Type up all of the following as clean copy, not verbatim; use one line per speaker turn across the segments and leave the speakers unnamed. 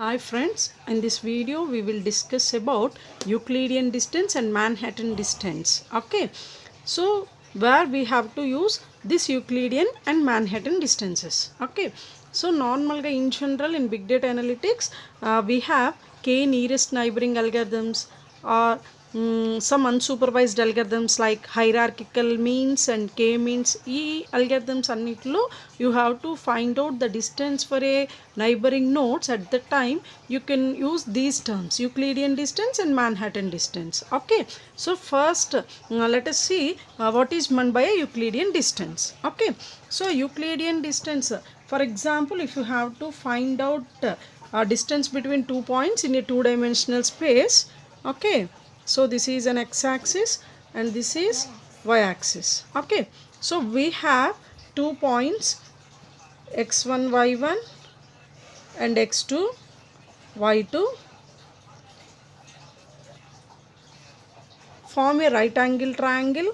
Hi friends, in this video we will discuss about Euclidean distance and Manhattan distance. Okay, so where we have to use this Euclidean and Manhattan distances. Okay, so normally in general in big data analytics we have k nearest neighboring algorithms or some unsupervised algorithms like hierarchical means and k means. E algorithms annitlo you have to find out the distance for a neighboring nodes. At the time you can use these terms, Euclidean distance and Manhattan distance. Okay, so first let us see what is meant by a Euclidean distance. Okay, so Euclidean distance, for example, if you have to find out distance between 2 points in a two-dimensional space. Okay, so this is an x-axis and this is y-axis. Okay, so we have 2 points x1 y1 and x2 y2 form a right angle triangle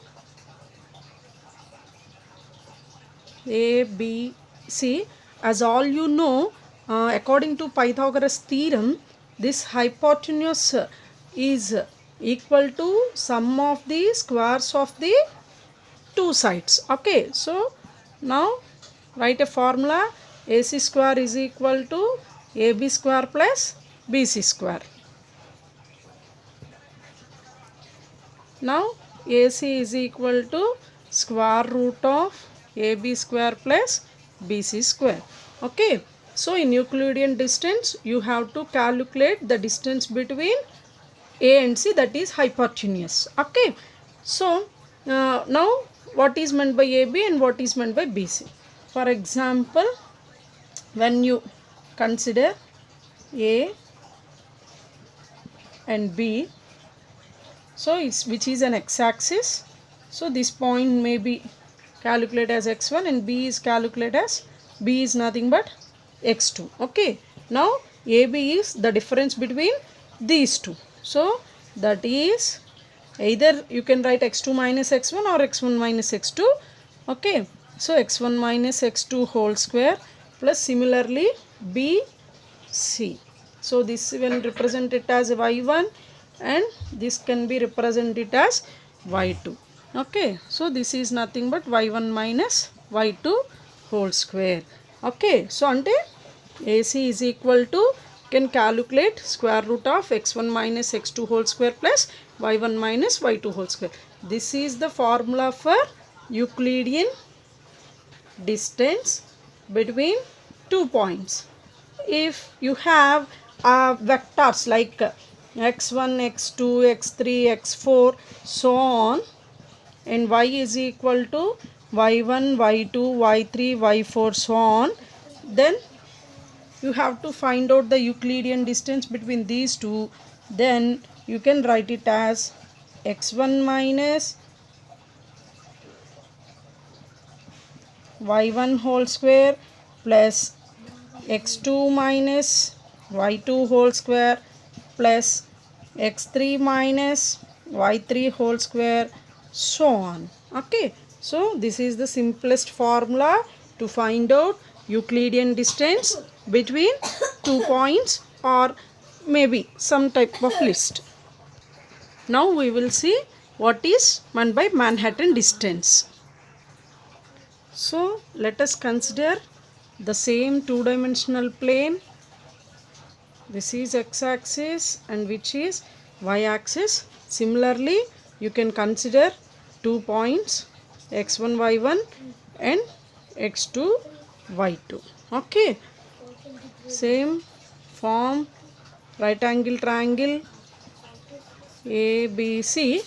ABC. As all you know, according to Pythagoras theorem, this hypotenuse is equal to sum of the squares of the two sides. Okay, so now write a formula: AC square is equal to AB square plus BC square. Now AC is equal to square root of AB square plus BC square. Okay, so in Euclidean distance you have to calculate the distance between A and C, that is hypotenuse. Okay, so now what is meant by AB and what is meant by BC? For example, when you consider A and B, so it's which is an x-axis, so this point may be calculated as x1 and B is calculated as, B is nothing but x2. Okay, now AB is the difference between these two, so that is either you can write x2 minus x1 or x1 minus x2. Okay, so x1 minus x2 whole square plus similarly BC. So this will represent it as y1 and this can be represented as y2. Okay, so this is nothing but y1 minus y2 whole square. Okay, so ante AC is equal to, can calculate square root of x1 minus x2 whole square plus y1 minus y2 whole square. This is the formula for Euclidean distance between 2 points. If you have vectors like x1, x2, x3, x4, so on, and y is equal to y1, y2, y3, y4, so on, then you have to find out the Euclidean distance between these two. Then you can write it as x1 minus y1 whole square plus x2 minus y2 whole square plus x3 minus y3 whole square, so on. Okay, so this is the simplest formula to find out Euclidean distance between 2 points or maybe some type of list. Now we will see what is meant by Manhattan distance. So let us consider the same two-dimensional plane. This is x-axis and which is y-axis. Similarly, you can consider 2 points x1 y1 and x2 y2. Okay, same form right angle triangle ABC,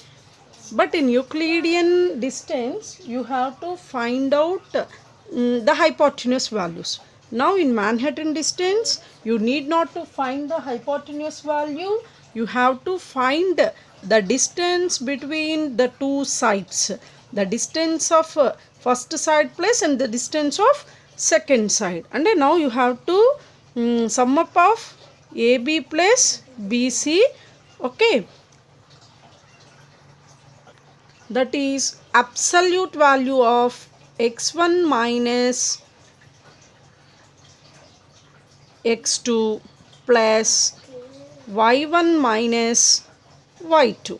but in Euclidean distance you have to find out the hypotenuse values. Now in Manhattan distance you need not to find the hypotenuse value, you have to find the distance between the two sides, the distance of first side plus and the distance of second side, and now you have to sum up of AB plus BC. Okay, that is absolute value of x1 minus x2 plus y1 minus y2.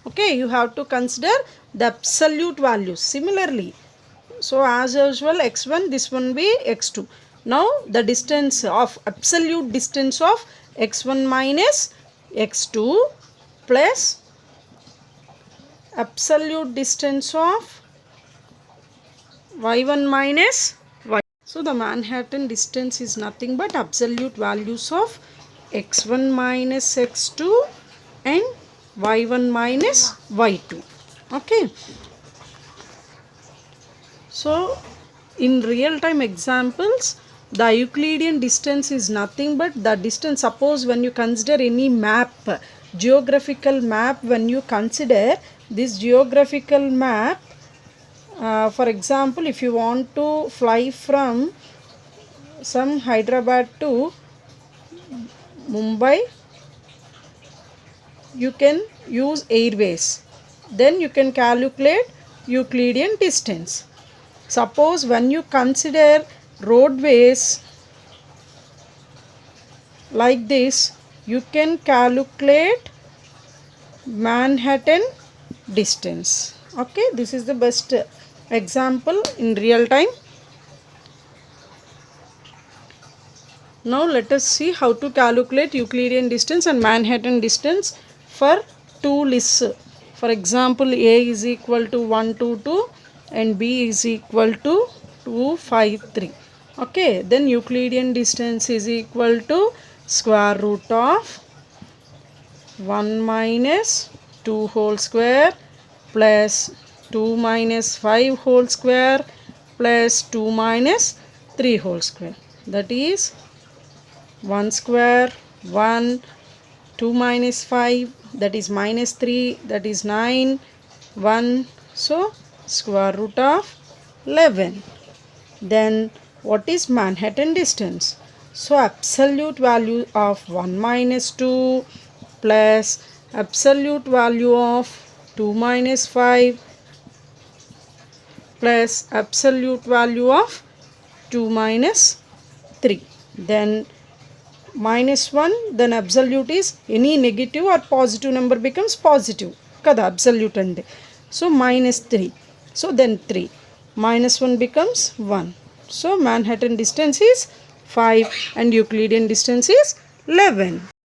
Okay, you have to consider the absolute values similarly. So as usual, x1, this one be x2. Now the distance of absolute distance of x1 minus x2 plus absolute distance of y1 minus y. So the Manhattan distance is nothing but absolute values of x1 minus x2 and y1 minus y2. Okay. So in real time examples, the Euclidean distance is nothing but the distance. Suppose when you consider any map, geographical map, when you consider this geographical map, for example, if you want to fly from some Hyderabad to Mumbai, you can use airways. Then you can calculate Euclidean distance. Suppose when you consider roadways like this, you can calculate Manhattan distance. Okay, this is the best example in real time. Now let us see how to calculate Euclidean distance and Manhattan distance for two lists. For example, A is equal to 122 and B is equal to 253. Okay, then Euclidean distance is equal to square root of 1 minus 2 whole square plus 2 minus 5 whole square plus 2 minus 3 whole square. That is 1 square, 1, 2 minus 5, that is minus 3, that is 9, 1. So square root of 11. Then what is Manhattan distance? So absolute value of 1 minus 2 plus absolute value of 2 minus 5 plus absolute value of 2 minus 3. Then minus 1, then absolute is any negative or positive number becomes positive kada absolute ante. So minus 3. So then 3 minus 1 becomes 1. So Manhattan distance is 5 and Euclidean distance is 11.